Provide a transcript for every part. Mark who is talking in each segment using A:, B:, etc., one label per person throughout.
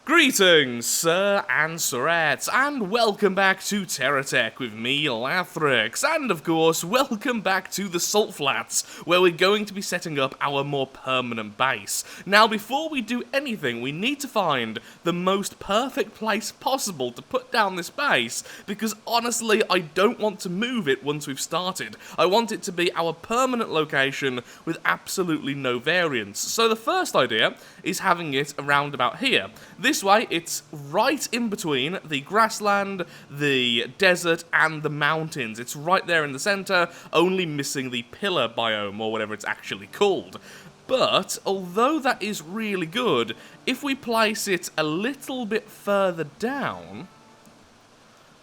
A: Greetings, sir and sirettes, and welcome back to Terratech with me, Lathrix, and of course, welcome back to the Salt Flats, where we're going to be setting up our more permanent base. Now, before we do anything, we need to find the most perfect place possible to put down this base, because honestly, I don't want to move it once we've started. I want it to be our permanent location with absolutely no variance. So the first idea is having it around about here. This way, it's right in between the grassland, the desert, and the mountains. It's right there in the center, only missing the pillar biome, or whatever it's actually called. But, although that is really good, if we place it a little bit further down,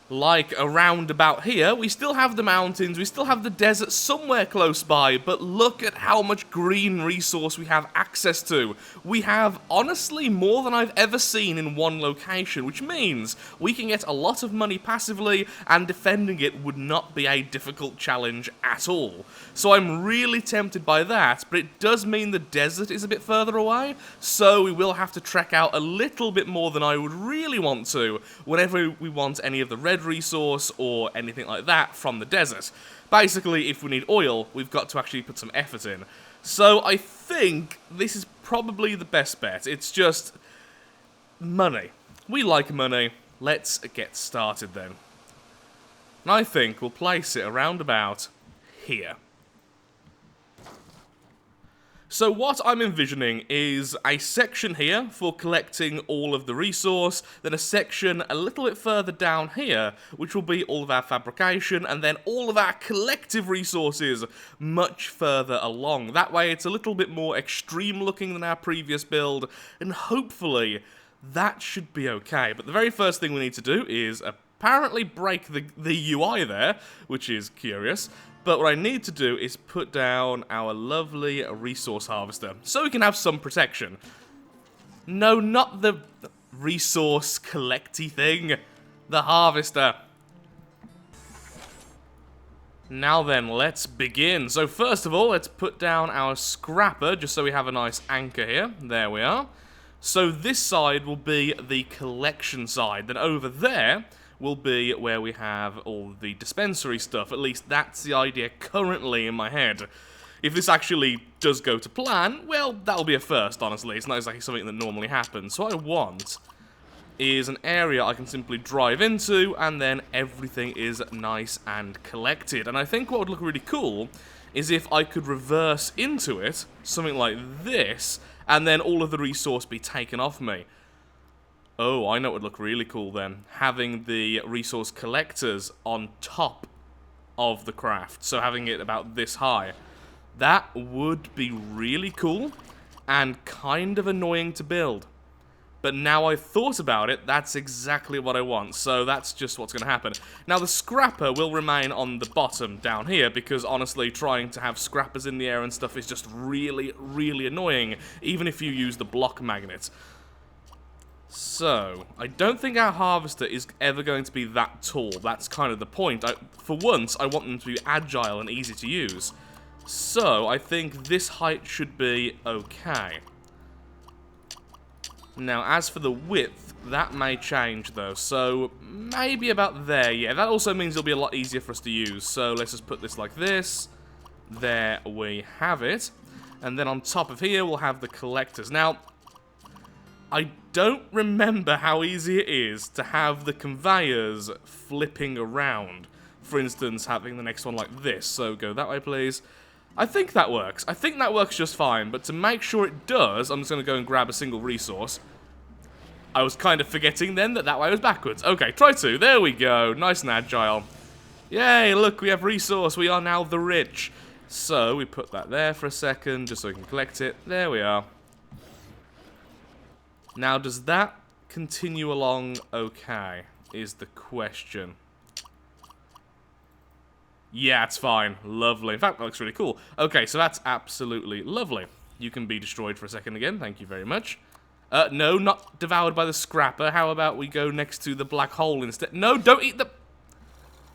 A: like around about here, we still have the mountains, we still have the desert somewhere close by, but look at how much green resource we have access to. We have, honestly, more than I've ever seen in one location, which means we can get a lot of money passively, and defending it would not be a difficult challenge at all. So I'm really tempted by that, but it does mean the desert is a bit further away, so we will have to trek out a little bit more than I would really want to whenever we want any of the red resource or anything like that from the desert. Basically, if we need oil, we've got to actually put some effort in. So I think this is probably the best bet. It's just money. We like money. Let's get started then. And I think we'll place it around about here. So what I'm envisioning is a section here for collecting all of the resource, then a section a little bit further down here, which will be all of our fabrication, and then all of our collective resources much further along. That way it's a little bit more extreme looking than our previous build, and hopefully that should be okay. But the very first thing we need to do is apparently break the UI there, which is curious. But what I need to do is put down our lovely resource harvester, so we can have some protection. No, not the resource collecty thing. The harvester. Now then, let's begin. So first of all, let's put down our scrapper, just so we have a nice anchor here. There we are. So this side will be the collection side. Then over there will be where we have all the dispensary stuff. At least that's the idea currently in my head. If this actually does go to plan, well, that'll be a first, honestly. It's not exactly something that normally happens. So what I want is an area I can simply drive into, and then everything is nice and collected. And I think what would look really cool is if I could reverse into it, something like this, and then all of the resource be taken off me. Oh, I know what would look really cool then. Having the resource collectors on top of the craft. So having it about this high. That would be really cool and kind of annoying to build. But now I've thought about it, that's exactly what I want. So that's just what's going to happen. Now the scrapper will remain on the bottom down here, because honestly trying to have scrappers in the air and stuff is just really, really annoying, even if you use the block magnet. So, I don't think our harvester is ever going to be that tall. That's kind of the point. For once, I want them to be agile and easy to use. So, I think this height should be okay. Now, as for the width, that may change though. So, maybe about there. Yeah, that also means it'll be a lot easier for us to use. So, let's just put this like this. There we have it. And then on top of here, we'll have the collectors. Now, I don't remember how easy it is to have the conveyors flipping around. For instance, having the next one like this. So go that way, please. I think that works. I think that works just fine. But to make sure it does, I'm just going to go and grab a single resource. I was kind of forgetting then that way was backwards. Okay, try to. There we go. Nice and agile. Yay, look, we have resource. We are now the rich. So we put that there for a second, just so we can collect it. There we are. Now, does that continue along okay, is the question. Yeah, it's fine. Lovely. In fact, that looks really cool. Okay, so that's absolutely lovely. You can be destroyed for a second again. Thank you very much. No, not devoured by the scrapper. How about we go next to the black hole instead? No, don't eat the...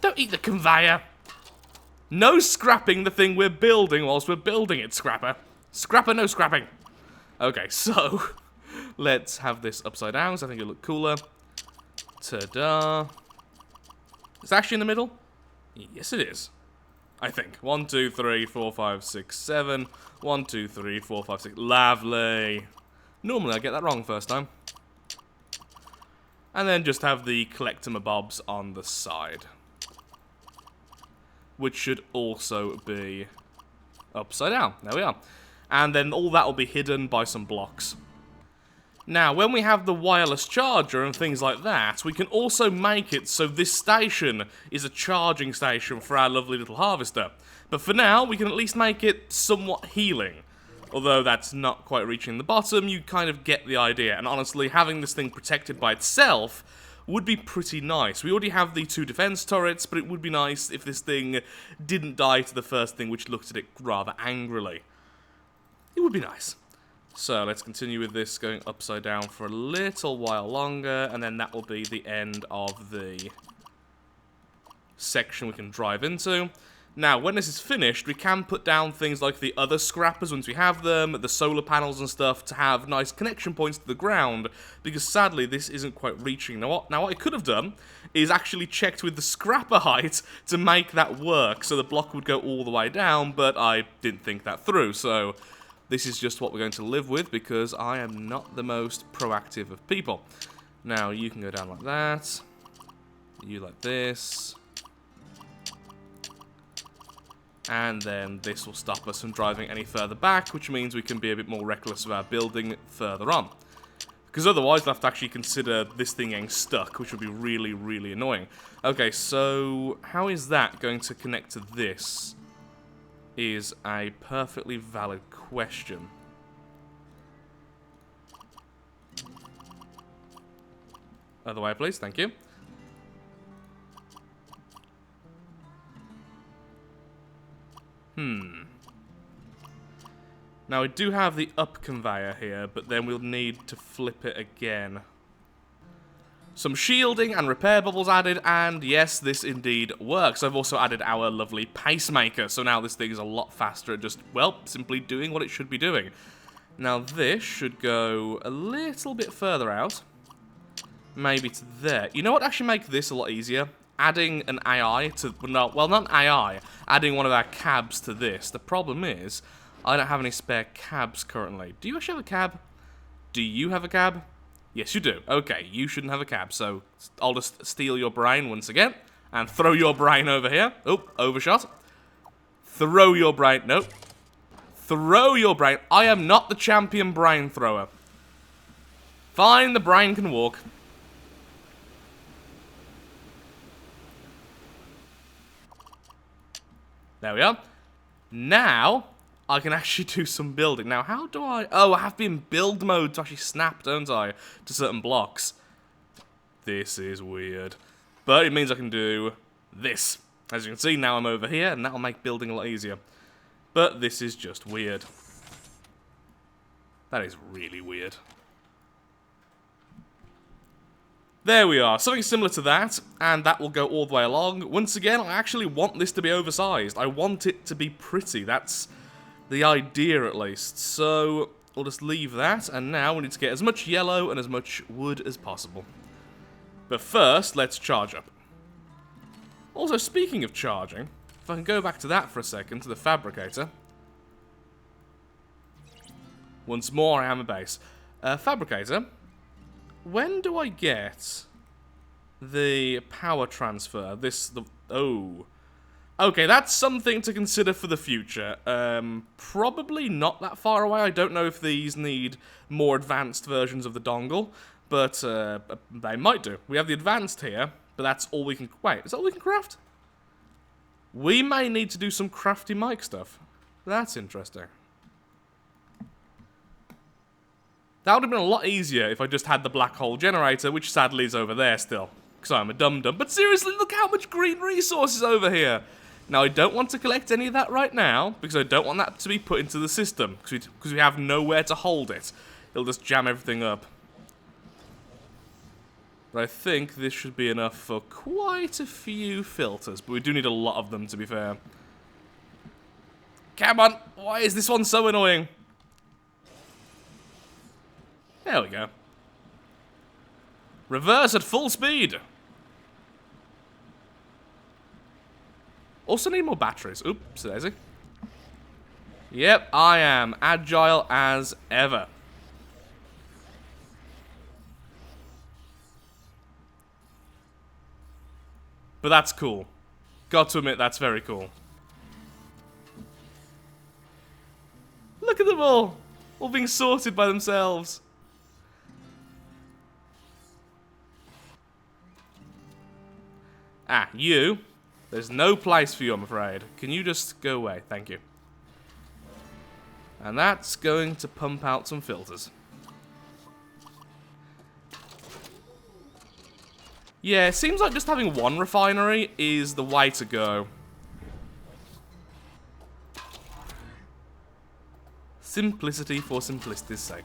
A: Don't eat the conveyor. No scrapping the thing we're building whilst we're building it, scrapper. Scrapper, no scrapping. Okay, so... Let's have this upside down, so I think it'll look cooler. Ta-da. It's actually in the middle? Yes, it is. I think. 1, 2, 3, 4, 5, 6, 7. 1, 2, 3, 4, 5, 6. Lovely. Normally I get that wrong first time. And then just have the collectimabobs on the side. Which should also be upside down. There we are. And then all that will be hidden by some blocks. Now, when we have the wireless charger and things like that, we can also make it so this station is a charging station for our lovely little harvester. But for now, we can at least make it somewhat healing. Although that's not quite reaching the bottom, you kind of get the idea. And honestly, having this thing protected by itself would be pretty nice. We already have the 2 defense turrets, but it would be nice if this thing didn't die to the first thing, which looked at it rather angrily. It would be nice. So let's continue with this going upside down for a little while longer, and then that will be the end of the section we can drive into. Now, when this is finished, we can put down things like the other scrappers once we have them, the solar panels and stuff, to have nice connection points to the ground, because sadly this isn't quite reaching. Now what I could have done is actually checked with the scrapper height to make that work, so the block would go all the way down, but I didn't think that through, so this is just what we're going to live with, because I am not the most proactive of people. Now, you can go down like that. You like this. And then this will stop us from driving any further back, which means we can be a bit more reckless of our building further on. Because otherwise, we'll have to actually consider this thing getting stuck, which would be really, really annoying. Okay, so how is that going to connect to this? Is a perfectly valid question. Other way, please. Thank you. Now, we do have the up conveyor here, but then we'll need to flip it again. Some shielding and repair bubbles added, and yes, this indeed works. I've also added our lovely pacemaker, so now this thing is a lot faster at just, well, simply doing what it should be doing. Now, this should go a little bit further out. Maybe to there. You know what actually make this a lot easier? Adding an AI to, no, well, not an AI, adding one of our cabs to this. The problem is, I don't have any spare cabs currently. Do you actually have a cab? Do you have a cab? Yes, you do. Okay, you shouldn't have a cab, so I'll just steal your brain once again and throw your brain over here. Oh, overshot. Throw your brain. Nope. Throw your brain. I am not the champion brain thrower. Fine, the brain can walk. There we are. Now, I can actually do some building. Now, how do I... Oh, I have to be in build mode to actually snap, don't I? To certain blocks. This is weird. But it means I can do this. As you can see, now I'm over here, and that'll make building a lot easier. But this is just weird. That is really weird. There we are, something similar to that, and that will go all the way along. Once again, I actually want this to be oversized. I want it to be pretty. That's the idea, at least. So, we'll just leave that, and now we need to get as much yellow and as much wood as possible. But first, let's charge up. Also, speaking of charging, if I can go back to that for a second, to the fabricator. Once more, I am a base. Fabricator. When do I get the power transfer? Oh. Okay, that's something to consider for the future. Probably not that far away. I don't know if these need more advanced versions of the dongle, but they might do. We have the advanced here, but that's all we can... Wait, is that all we can craft? We may need to do some crafty mic stuff. That's interesting. That would have been a lot easier if I just had the black hole generator, which sadly is over there still, because I'm a dum-dum. But seriously, look how much green resources over here. Now, I don't want to collect any of that right now, because I don't want that to be put into the system, because we have nowhere to hold it. It'll just jam everything up. But I think this should be enough for quite a few filters, but we do need a lot of them, to be fair. Come on, why is this one so annoying? There we go. Reverse at full speed. Also need more batteries. Oops, daisy. Yep, I am agile as ever. But that's cool. Got to admit, that's very cool. Look at them all being sorted by themselves. Ah, you. There's no place for you, I'm afraid. Can you just go away? Thank you. And that's going to pump out some filters. Yeah, it seems like just having one refinery is the way to go. Simplicity for simplicity's sake.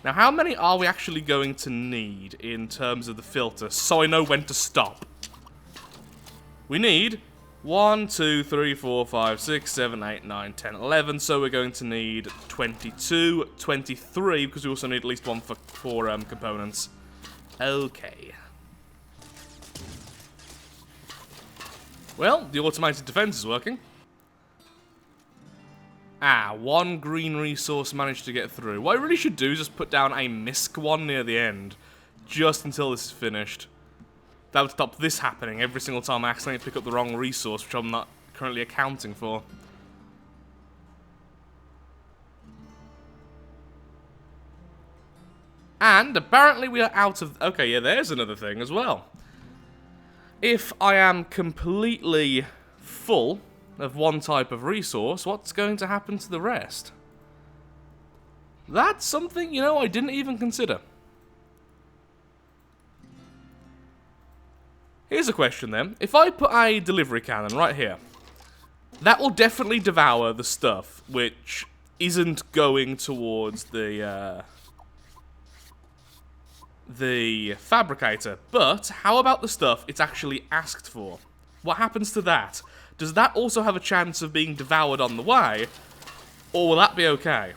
A: Now, how many are we actually going to need in terms of the filter, so I know when to stop? We need 1, 2, 3, 4, 5, 6, 7, 8, 9, 10, 11, so we're going to need 22, 23, because we also need at least one for components. Okay. Well, the automated defense is working. Ah, one green resource managed to get through. What I really should do is just put down a misc one near the end, just until this is finished. That would stop this happening every single time I accidentally pick up the wrong resource, which I'm not currently accounting for. And apparently we are out of... Okay, yeah, there's another thing as well. If I am completely full of one type of resource, what's going to happen to the rest? That's something, you know, I didn't even consider. Here's a question then. If I put a delivery cannon right here, that will definitely devour the stuff which isn't going towards the fabricator. But how about the stuff it's actually asked for? What happens to that? Does that also have a chance of being devoured on the way? Or will that be okay?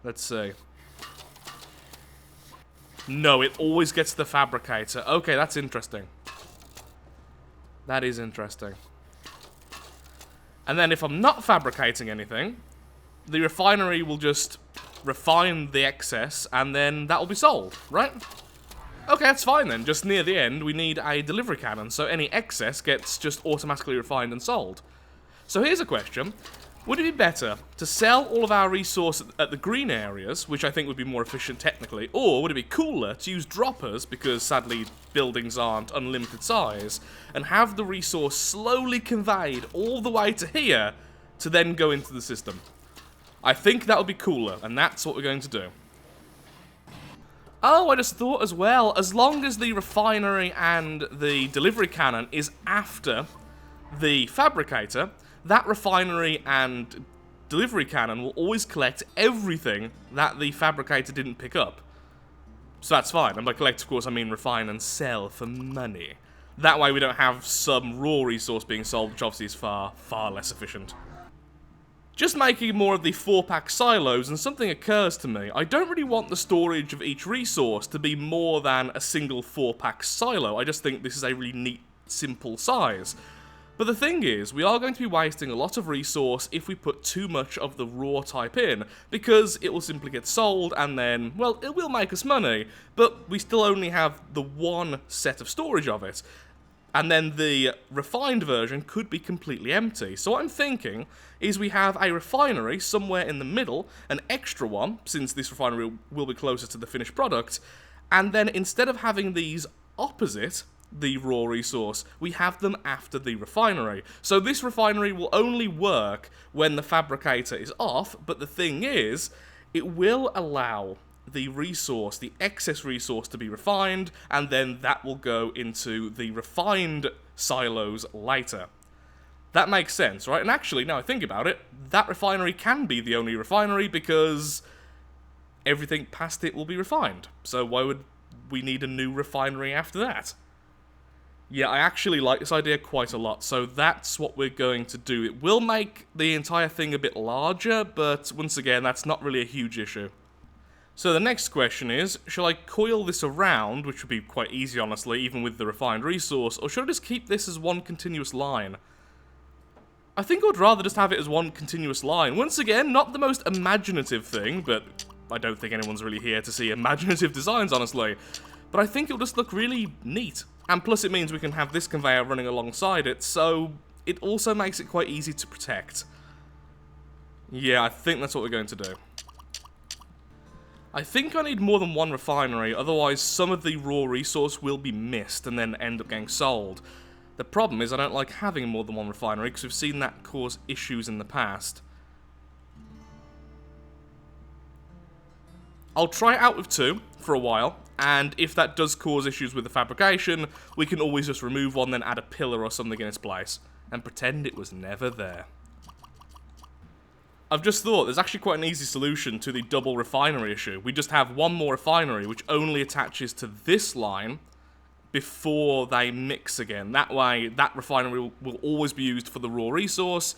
A: Let's see. No, it always gets the fabricator. Okay, that's interesting. That is interesting. And then if I'm not fabricating anything, the refinery will just refine the excess, and then that will be sold, right? Okay, that's fine then. Just near the end, we need a delivery cannon, so any excess gets just automatically refined and sold. So here's a question. Would it be better to sell all of our resource at the green areas, which I think would be more efficient technically, or would it be cooler to use droppers, because sadly buildings aren't unlimited size, and have the resource slowly conveyed all the way to here to then go into the system? I think that would be cooler, and that's what we're going to do. Oh, I just thought as well, as long as the refinery and the delivery cannon is after the fabricator, that refinery and delivery cannon will always collect everything that the fabricator didn't pick up. So that's fine. And by collect, of course, I mean refine and sell for money. That way we don't have some raw resource being sold, which obviously is far, far less efficient. Just making more of the 4-pack silos, and something occurs to me. I don't really want the storage of each resource to be more than a single 4-pack silo. I just think this is a really neat, simple size. But the thing is, we are going to be wasting a lot of resource if we put too much of the raw type in, because it will simply get sold and then, well, it will make us money, but we still only have the one set of storage of it. And then the refined version could be completely empty. So what I'm thinking is we have a refinery somewhere in the middle, an extra one, since this refinery will be closer to the finished product, and then instead of having these opposite the raw resource, we have them after the refinery. So this refinery will only work when the fabricator is off, but the thing is, it will allow the resource, the excess resource, to be refined, and then that will go into the refined silos later. That makes sense, right? And actually, now I think about it, that refinery can be the only refinery because everything past it will be refined. So why would we need a new refinery after that? Yeah, I actually like this idea quite a lot, so that's what we're going to do. It will make the entire thing a bit larger, but once again, that's not really a huge issue. So the next question is, shall I coil this around, which would be quite easy honestly, even with the refined resource, or should I just keep this as one continuous line? I think I'd rather just have it as one continuous line. Once again, not the most imaginative thing, but I don't think anyone's really here to see imaginative designs, honestly. But I think it'll just look really neat. And plus it means we can have this conveyor running alongside it, so it also makes it quite easy to protect. Yeah, I think that's what we're going to do. I think I need more than one refinery, otherwise some of the raw resource will be missed and then end up getting sold. The problem is I don't like having more than one refinery, because we've seen that cause issues in the past. I'll try it out with 2 for a while, and if that does cause issues with the fabrication, we can always just remove one, then add a pillar or something in its place, and pretend it was never there. I've just thought, there's actually quite an easy solution to the double refinery issue. We just have one more refinery, which only attaches to this line before they mix again. That way, that refinery will always be used for the raw resource,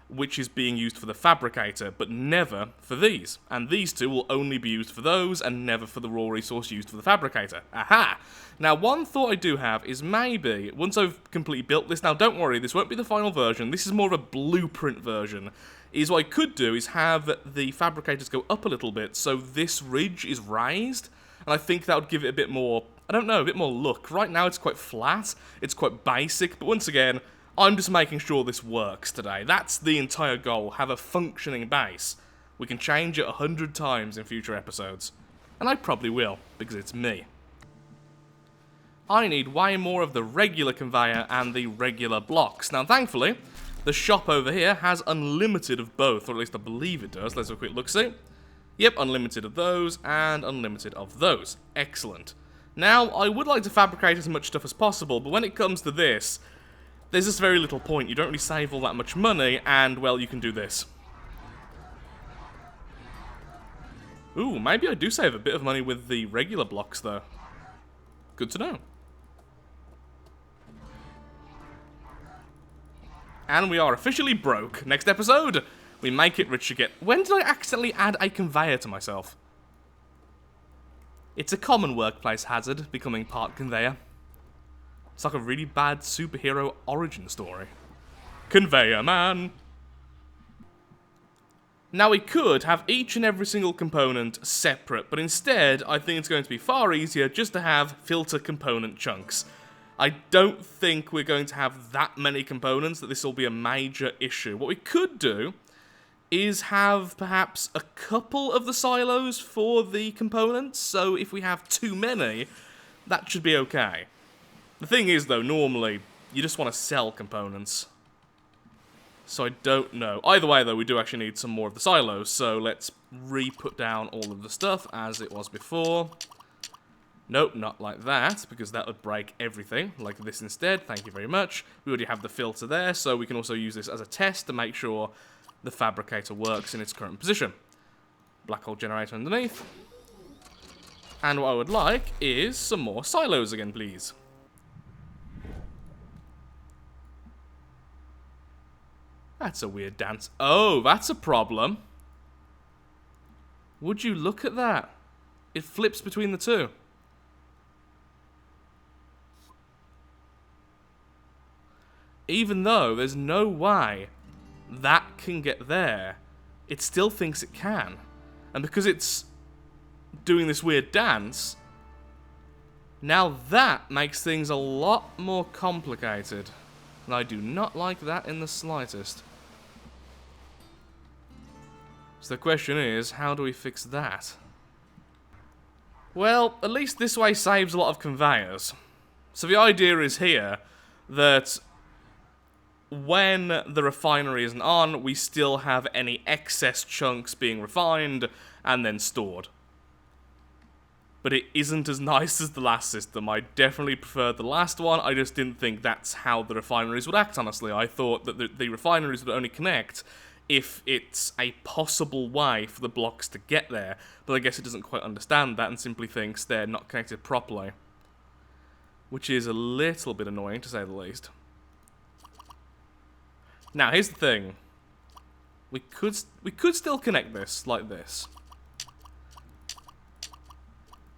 A: which is being used for the fabricator, but never for these. And these two will only be used for those, and never for the raw resource used for the fabricator. Aha! Now, one thought I do have is maybe, once I've completely built this, now don't worry, this won't be the final version, this is more of a blueprint version, is what I could do is have the fabricators go up a little bit, so this ridge is raised, and I think that would give it a bit more, I don't know, a bit more look. Right now it's quite flat, it's quite basic, but once again, I'm just making sure this works today. That's the entire goal, have a functioning base. We can change it 100 times in future episodes. And I probably will, because it's me. I need way more of the regular conveyor and the regular blocks. Now, thankfully, the shop over here has unlimited of both, or at least I believe it does. Let's have a quick look-see. Yep, unlimited of those, and unlimited of those. Excellent. Now, I would like to fabricate as much stuff as possible, but when it comes to this, there's just very little point. You don't really save all that much money, and, well, you can do this. Ooh, maybe I do save a bit of money with the regular blocks, though. Good to know. And we are officially broke. Next episode, we make it rich again. When did I accidentally add a conveyor to myself? It's a common workplace hazard, becoming part conveyor. It's like a really bad superhero origin story. Conveyor man! Now we could have each and every single component separate, but instead I think it's going to be far easier just to have filter component chunks. I don't think we're going to have that many components that this will be a major issue. What we could do is have perhaps a couple of the silos for the components, so if we have too many, that should be okay. The thing is though, normally, you just want to sell components. So I don't know. Either way though, we do actually need some more of the silos, so let's re-put down all of the stuff as it was before. Nope, not like that, because that would break everything. Like this instead, thank you very much. We already have the filter there, so we can also use this as a test to make sure the fabricator works in its current position. Black hole generator underneath. And what I would like is some more silos again, please. That's a weird dance. Oh, that's a problem. Would you look at that? It flips between the two. Even though there's no way that can get there, it still thinks it can. And because it's doing this weird dance, now that makes things a lot more complicated. And I do not like that in the slightest. So the question is, how do we fix that? Well, at least this way saves a lot of conveyors. So the idea is here that when the refinery isn't on, we still have any excess chunks being refined and then stored. But it isn't as nice as the last system. I definitely preferred the last one. I just didn't think that's how the refineries would act, honestly. I thought that the refineries would only connect if it's a possible way for the blocks to get there. But I guess it doesn't quite understand that and simply thinks they're not connected properly. which is a little bit annoying, to say the least. Now, here's the thing. We could still connect this, like this.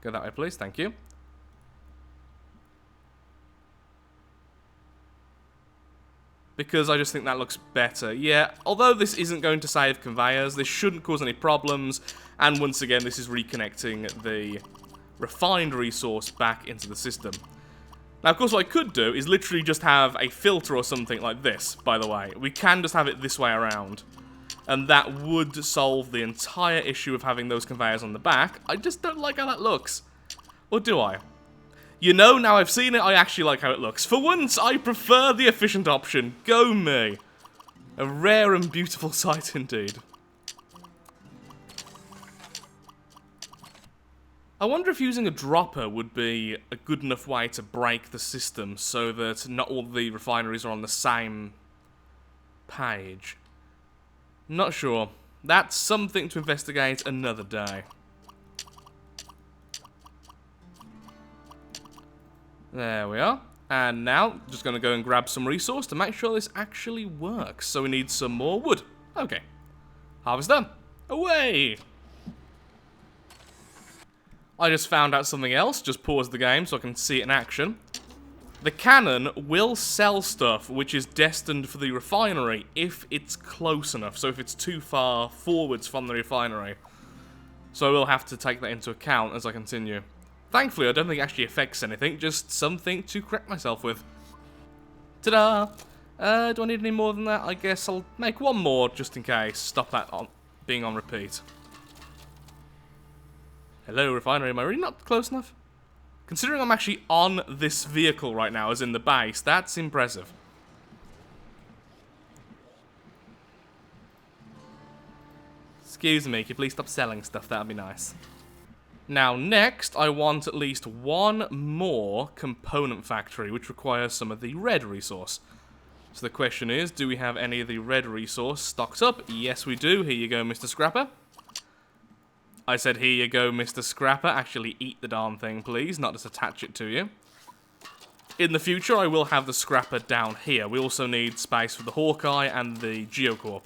A: Go that way, please. Thank you. Because I just think that looks better. Yeah, although this isn't going to save conveyors, this shouldn't cause any problems. And once again, this is reconnecting the refined resource back into the system. Now, of course, what I could do is literally just have a filter or something like this, by the way. We can just have it this way around. And that would solve the entire issue of having those conveyors on the back. I just don't like how that looks. Or do I? You know, now I've seen it, I actually like how it looks. For once, I prefer the efficient option. Go me. A rare and beautiful sight indeed. I wonder if using a dropper would be a good enough way to break the system so that not all the refineries are on the same page. Not sure. That's something to investigate another day. There we are. And now, just going to go and grab some resource to make sure this actually works. So we need some more wood. Okay. Harvest done. Away! I just found out something else. Just pause the game so I can see it in action. The cannon will sell stuff which is destined for the refinery if it's close enough. So if it's too far forwards from the refinery. So I will have to take that into account as I continue. Thankfully, I don't think it actually affects anything. Just something to correct myself with. Ta-da! Do I need any more than that? I guess I'll make one more just in case. Stop that being on repeat. Hello, refinery. Am I really not close enough? Considering I'm actually on this vehicle right now, as in the base, that's impressive. Excuse me, could you please stop selling stuff? That'd be nice. Now, next, I want at least one more component factory, which requires some of the red resource. So the question is, do we have any of the red resource stocked up? Yes, we do. Here you go, Mr. Scrapper. I said, here you go, Mr. Scrapper. Actually, eat the darn thing, please, not just attach it to you. In the future, I will have the Scrapper down here. We also need space for the Hawkeye and the Geocorp.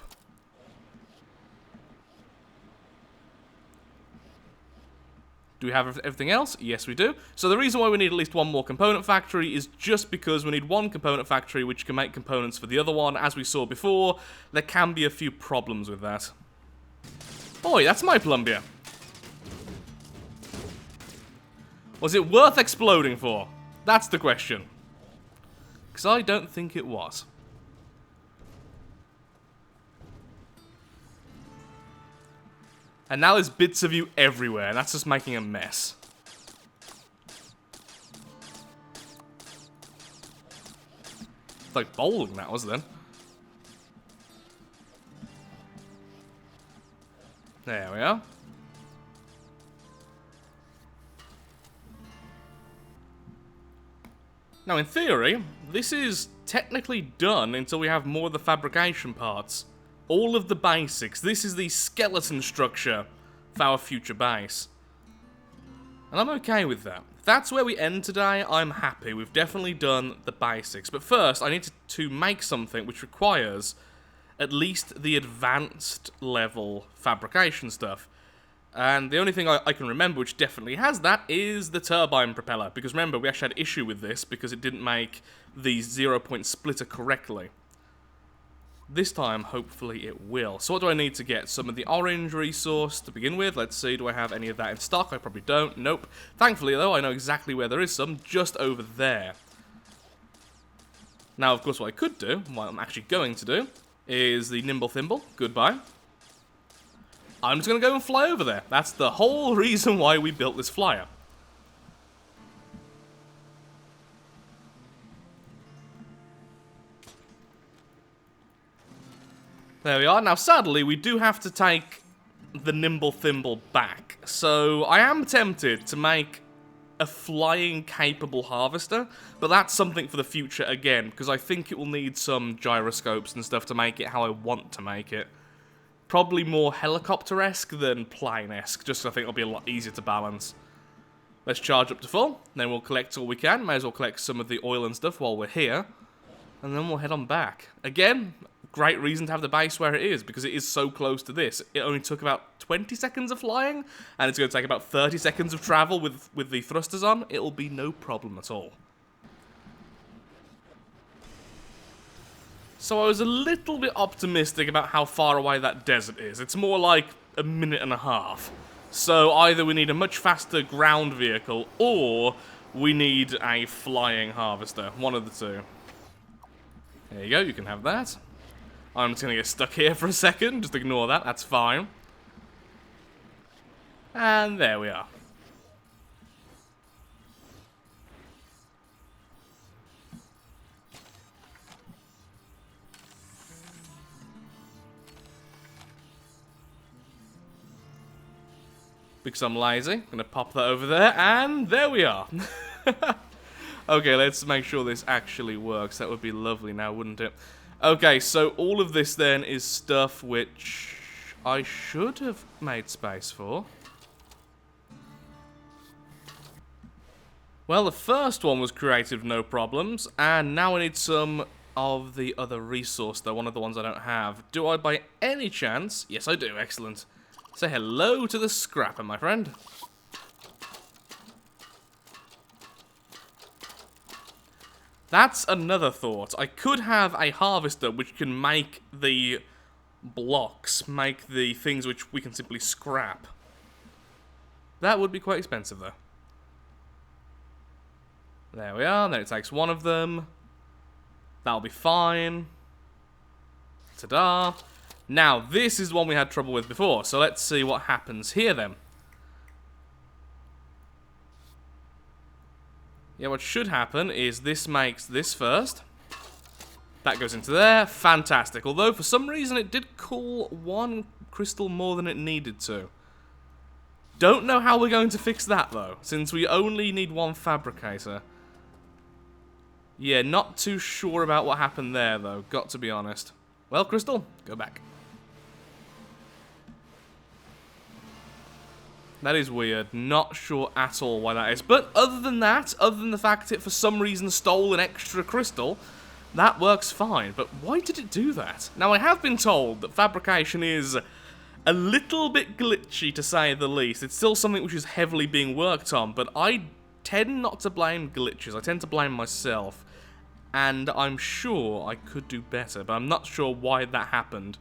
A: Do we have everything else? Yes, we do. So the reason why we need at least one more component factory is just because we need one component factory which can make components for the other one. As we saw before, there can be a few problems with that. Boy, that's my Plumbia. Was it worth exploding for? That's the question. Because I don't think it was. And now there's bits of you everywhere, and that's just making a mess. It's like bowling that was then. There we are. Now, in theory, this is technically done until we have more of the fabrication parts. All of the basics. This is the skeleton structure for our future base. And I'm okay with that. If that's where we end today, I'm happy. We've definitely done the basics. But first, I need to make something which requires at least the advanced level fabrication stuff. And the only thing I can remember which definitely has that is the turbine propeller. Because remember, we actually had issue with this because it didn't make the 0-point splitter correctly. This time, hopefully it will. So what do I need to get? Some of the orange resource to begin with. Let's see, do I have any of that in stock? I probably don't. Nope. Thankfully, though, I know exactly where there is some, just over there. Now, of course, what I could do, what I'm actually going to do, is the nimble thimble. Goodbye. I'm just going to go and fly over there. That's the whole reason why we built this flyer. There we are. Now, sadly, we do have to take the nimble thimble back. So, I am tempted to make a flying capable harvester, but that's something for the future again, because I think it will need some gyroscopes and stuff to make it how I want to make it. Probably more helicopter-esque than plane-esque, just 'cause I think it'll be a lot easier to balance. Let's charge up to full, then we'll collect all we can. May as well collect some of the oil and stuff while we're here. And then we'll head on back. Again, great reason to have the base where it is, because it is so close to this. It only took about 20 seconds of flying, and it's going to take about 30 seconds of travel with the thrusters on. It'll be no problem at all. So I was a little bit optimistic about how far away that desert is. It's more like a minute and a half. So either we need a much faster ground vehicle, or we need a flying harvester. One of the two. There you go, you can have that. I'm just going to get stuck here for a second. Just ignore that, that's fine. And there we are. Because I'm lazy, I'm going to pop that over there, and there we are. Okay, let's make sure this actually works. That would be lovely now, wouldn't it? Okay, so all of this then is stuff which I should have made space for. Well, the first one was created with no problems, and now I need some of the other resource, though, one of the ones I don't have. Do I by any chance? Yes, I do. Excellent. Say hello to the scrapper, my friend. That's another thought. I could have a harvester which can make the blocks, make the things which we can simply scrap. That would be quite expensive, though. There we are. Then it takes one of them. That'll be fine. Ta-da. Now, this is the one we had trouble with before, so let's see what happens here, then. Yeah, what should happen is this makes this first. That goes into there. Fantastic. Although, for some reason, it did cool one crystal more than it needed to. Don't know how we're going to fix that, though, since we only need one fabricator. Yeah, not too sure about what happened there, though. Got to be honest. Well, Crystal, go back. That is weird. Not sure at all why that is. But other than that, other than the fact it for some reason stole an extra crystal, that works fine. But why did it do that? Now, I have been told that fabrication is a little bit glitchy, to say the least. It's still something which is heavily being worked on, but I tend not to blame glitches. I tend to blame myself. And I'm sure I could do better, but I'm not sure why that happened.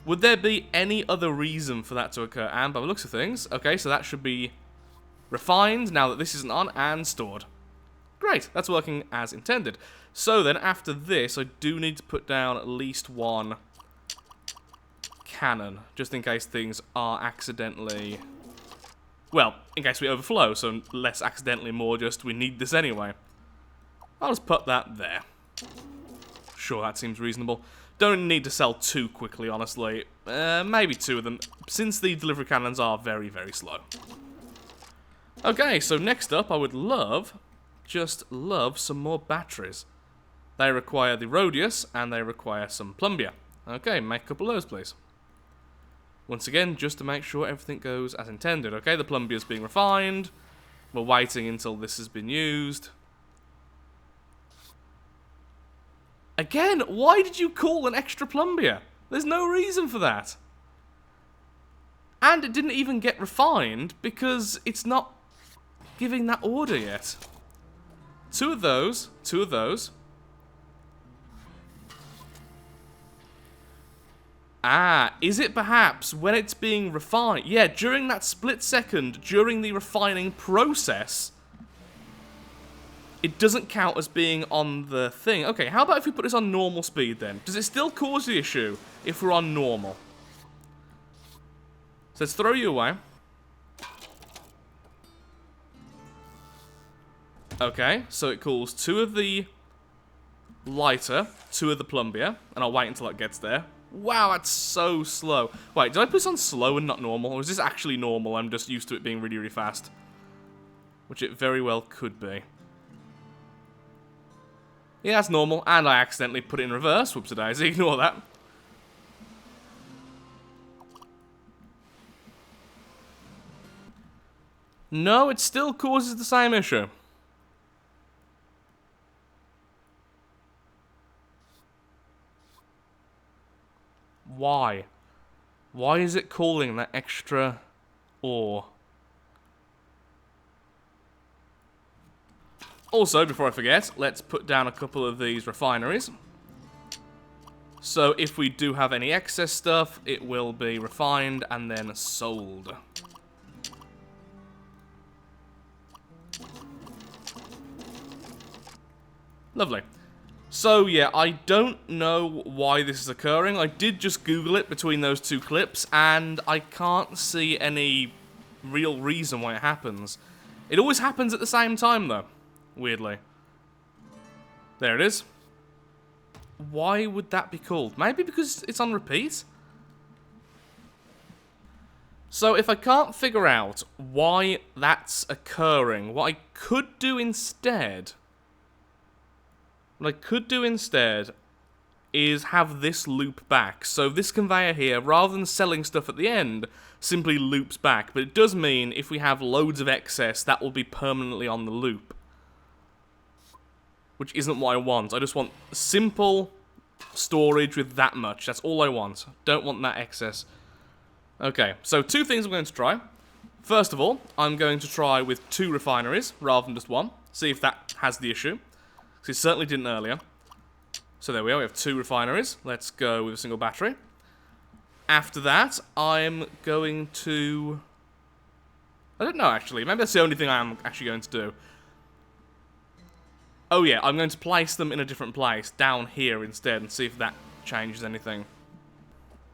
A: Would there be any other reason for that to occur? And by the looks of things, okay, so that should be refined now that this isn't on, and stored. Great, that's working as intended. So then, after this, I do need to put down at least one cannon, just in case things are accidentally... Well, in case we overflow, so less accidentally, more just we need this anyway. I'll just put that there. Sure, that seems reasonable. Don't need to sell too quickly, honestly. Maybe two of them, since the delivery cannons are very, very slow. Okay, so next up, I would love, just love some more batteries. They require the rhodius, and they require some plumbia. Okay, make a couple of those, please. Once again, just to make sure everything goes as intended. Okay, the plumbia is being refined. We're waiting until this has been used. Again, why did you call an extra plumbia? There's no reason for that. And it didn't even get refined because it's not giving that order yet. Two of those. Ah, is it perhaps when it's being refined? Yeah, during that split second, during the refining process, it doesn't count as being on the thing. Okay, how about if we put this on normal speed then? Does it still cause the issue if we're on normal? So let's throw you away. Okay, so it cools two of the lighter, two of the plumbia, and I'll wait until it gets there. Wow, that's so slow. Wait, did I put this on slow and not normal? Or is this actually normal? I'm just used to it being really, really fast. Which it very well could be. Yeah, that's normal, and I accidentally put it in reverse. Whoops-a-daisy, ignore that. No, it still causes the same issue. Why? Why is it calling that extra ore? Also, before I forget, let's put down a couple of these refineries. So if we do have any excess stuff, it will be refined and then sold. Lovely. So yeah, I don't know why this is occurring. I did just Google it between those two clips, and I can't see any real reason why it happens. It always happens at the same time, though. Weirdly. There it is. Why would that be called? Maybe because it's on repeat? So if I can't figure out why that's occurring, what I could do instead... What I could do instead is have this loop back. So this conveyor here, rather than selling stuff at the end, simply loops back. But it does mean if we have loads of excess, that will be permanently on the loop. Which isn't what I want. I just want simple storage with that much. That's all I want. Don't want that excess. Okay, so two things I'm going to try. First of all, I'm going to try with 2 refineries rather than just 1. See if that has the issue. It certainly didn't earlier. So there we are, we have 2 refineries. Let's go with a single battery. After that, I'm going to... I don't know, actually. Maybe that's the only thing I'm actually going to do. Oh yeah, I'm going to place them in a different place, down here instead, and see if that changes anything.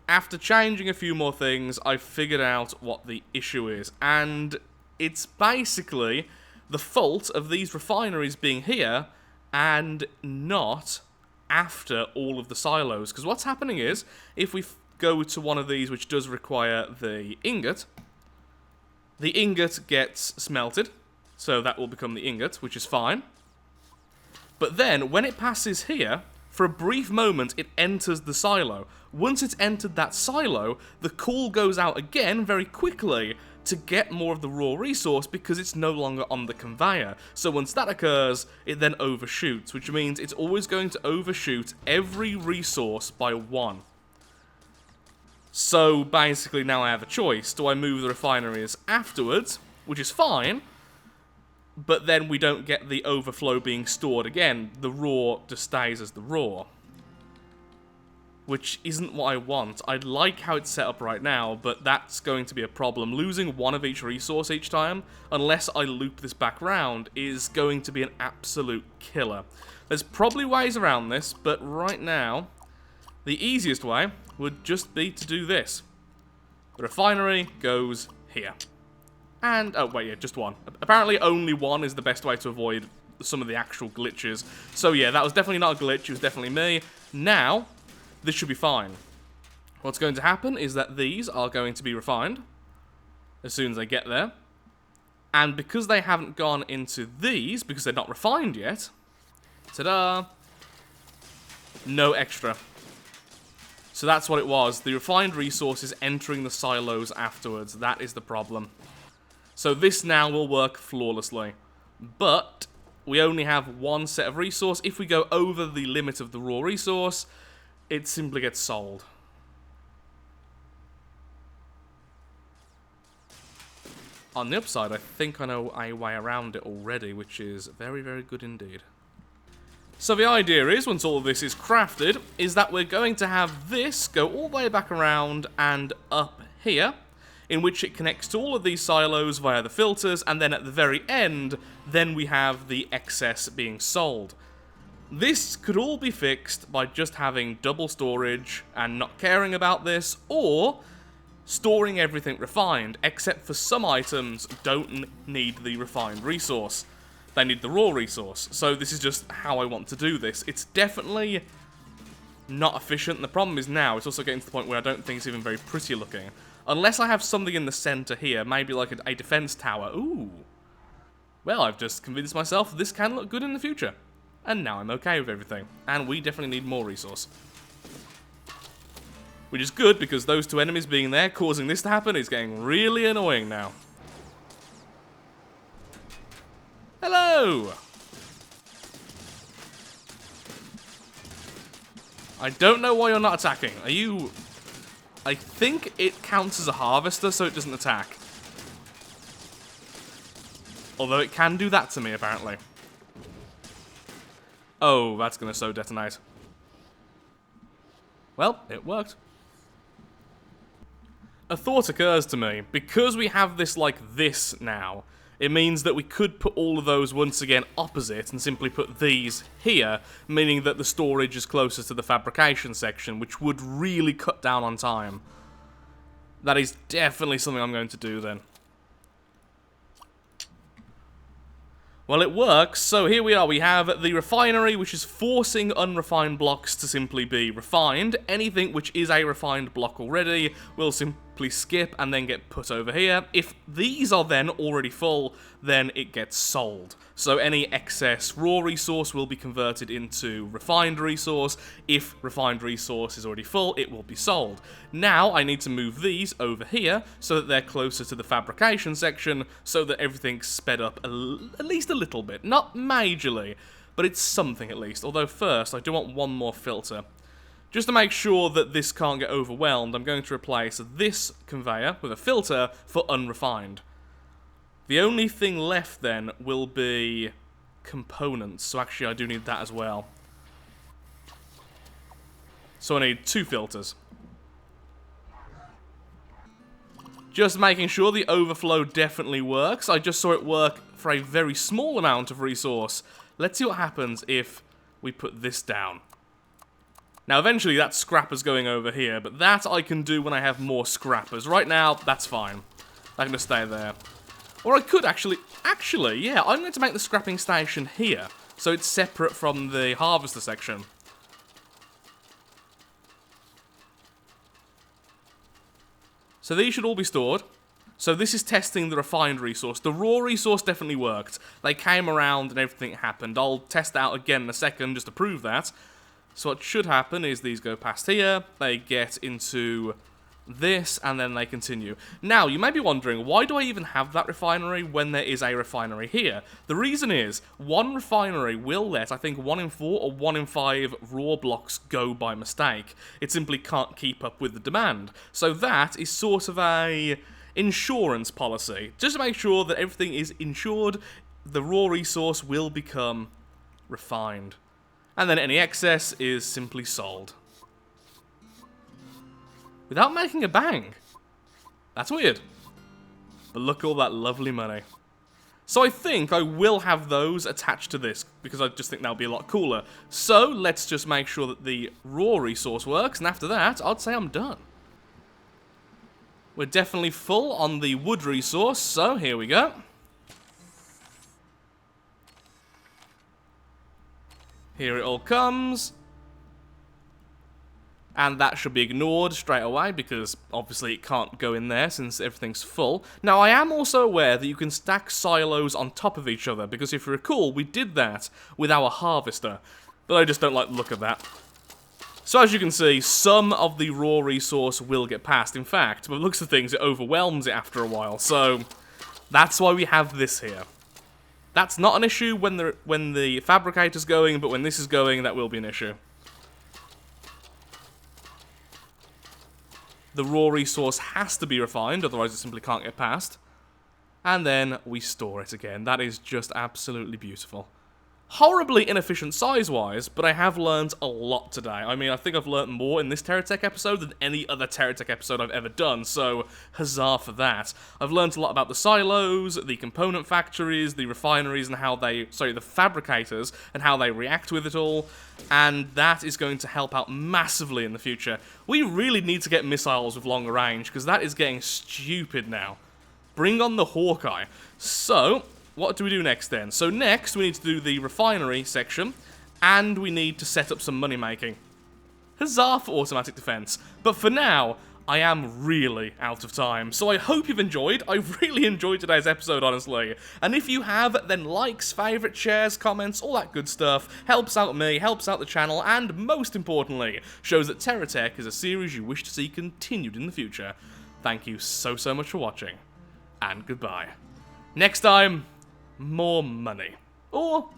A: After changing a few more things, I figured out what the issue is. And it's basically the fault of these refineries being here and not after all of the silos. Because what's happening is, if we go to one of these which does require the ingot gets smelted, so that will become the ingot, which is fine. But then, when it passes here, for a brief moment it enters the silo. Once it's entered that silo, the call goes out again very quickly to get more of the raw resource because it's no longer on the conveyor. So once that occurs, it then overshoots, which means it's always going to overshoot every resource by 1. So basically now I have a choice. Do I move the refineries afterwards, which is fine, but then we don't get the overflow being stored again. The raw just stays as the raw. Which isn't what I want. I like how it's set up right now, but that's going to be a problem. Losing 1 of each resource each time, unless I loop this back round, is going to be an absolute killer. There's probably ways around this, but right now, the easiest way would just be to do this. The refinery goes here. And, oh wait, yeah, just 1. Apparently only 1 is the best way to avoid some of the actual glitches. So yeah, that was definitely not a glitch, it was definitely me. Now, this should be fine. What's going to happen is that these are going to be refined as soon as they get there. And because they haven't gone into these, because they're not refined yet, ta-da, no extra. So that's what it was. The refined resources entering the silos afterwards. That is the problem. So this now will work flawlessly. But we only have 1 set of resource. If we go over the limit of the raw resource, it simply gets sold. On the upside, I think I know a way around it already, which is very, very good indeed. So the idea is, once all of this is crafted, is that we're going to have this go all the way back around and up here, in which it connects to all of these silos via the filters, and then at the very end, then we have the excess being sold. This could all be fixed by just having double storage and not caring about this, or storing everything refined, except for some items don't need the refined resource. They need the raw resource. So this is just how I want to do this. It's definitely not efficient, and the problem is now it's also getting to the point where I don't think it's even very pretty looking. Unless I have something in the center here, maybe like a defense tower. Ooh. Well, I've just convinced myself this can look good in the future. And now I'm okay with everything. And we definitely need more resource. Which is good, because those 2 enemies being there, causing this to happen, is getting really annoying now. Hello! I don't know why you're not attacking. Are you... I think it counts as a harvester, so it doesn't attack. Although it can do that to me, apparently. Oh, that's gonna so detonate. Well, it worked. A thought occurs to me. Because we have this like this now, it means that we could put all of those once again opposite and simply put these here, meaning that the storage is closer to the fabrication section, which would really cut down on time. That is definitely something I'm going to do then. Well, it works, so here we are. We have the refinery, which is forcing unrefined blocks to simply be refined. Anything which is a refined block already will simply skip and then get put over here. If these are then already full, then it gets sold. So any excess raw resource will be converted into refined resource. If refined resource is already full, it will be sold. Now I need to move these over here so that they're closer to the fabrication section so that everything's sped up at least a little bit. Not majorly, but it's something at least. Although first, I do want one more filter. Just to make sure that this can't get overwhelmed, I'm going to replace this conveyor with a filter for unrefined. The only thing left then will be components, so actually I do need that as well. So I need 2 filters. Just making sure the overflow definitely works. I just saw it work for a very small amount of resource. Let's see what happens if we put this down. Now eventually that scrapper's going over here, but that I can do when I have more scrappers. Right now, that's fine. I can just stay there. Or I could actually, yeah, I'm going to make the scrapping station here, so it's separate from the harvester section. So these should all be stored. So this is testing the refined resource. The raw resource definitely worked. They came around and everything happened. I'll test out again in a second just to prove that. So what should happen is these go past here, they get into this, and then they continue. Now, you may be wondering, why do I even have that refinery when there is a refinery here? The reason is, one refinery will let, I think, 1 in 4 or 1 in 5 raw blocks go by mistake. It simply can't keep up with the demand. So that is sort of a insurance policy. Just to make sure that everything is insured, the raw resource will become refined. And then any excess is simply sold. Without making a bang. That's weird. But look at all that lovely money. So I think I will have those attached to this, because I just think that'll be a lot cooler. So let's just make sure that the raw resource works, and after that, I'd say I'm done. We're definitely full on the wood resource, so here we go. Here it all comes. And that should be ignored straight away, because obviously it can't go in there since everything's full. Now, I am also aware that you can stack silos on top of each other, because if you recall, we did that with our harvester. But I just don't like the look of that. So as you can see, some of the raw resource will get passed. In fact, by the looks of things, it overwhelms it after a while. So that's why we have this here. That's not an issue when the fabricator's going, but when this is going, that will be an issue. The raw resource has to be refined, otherwise it simply can't get passed. And then we store it again. That is just absolutely beautiful. Horribly inefficient size-wise, but I have learned a lot today. I mean, I think I've learned more in this Terratech episode than any other Terratech episode I've ever done, so huzzah for that. I've learned a lot about the silos, the component factories, the refineries, and how they... sorry, the fabricators, and how they react with it all, and that is going to help out massively in the future. We really need to get missiles with longer range, because that is getting stupid now. Bring on the Hawkeye. So... what do we do next then? So next we need to do the refinery section, and we need to set up some money making. Huzzah for automatic defense. But for now, I am really out of time. So I hope you've enjoyed. I really enjoyed today's episode, honestly. And if you have, then likes, favourites, shares, comments, all that good stuff helps out me, helps out the channel, and most importantly, shows that Terratech is a series you wish to see continued in the future. Thank you so much for watching, and goodbye. Next time, more money. Or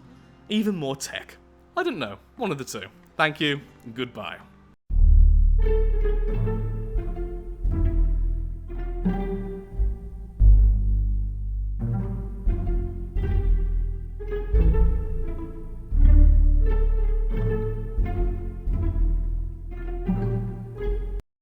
A: even more tech. I don't know. One of the two. Thank you. Goodbye.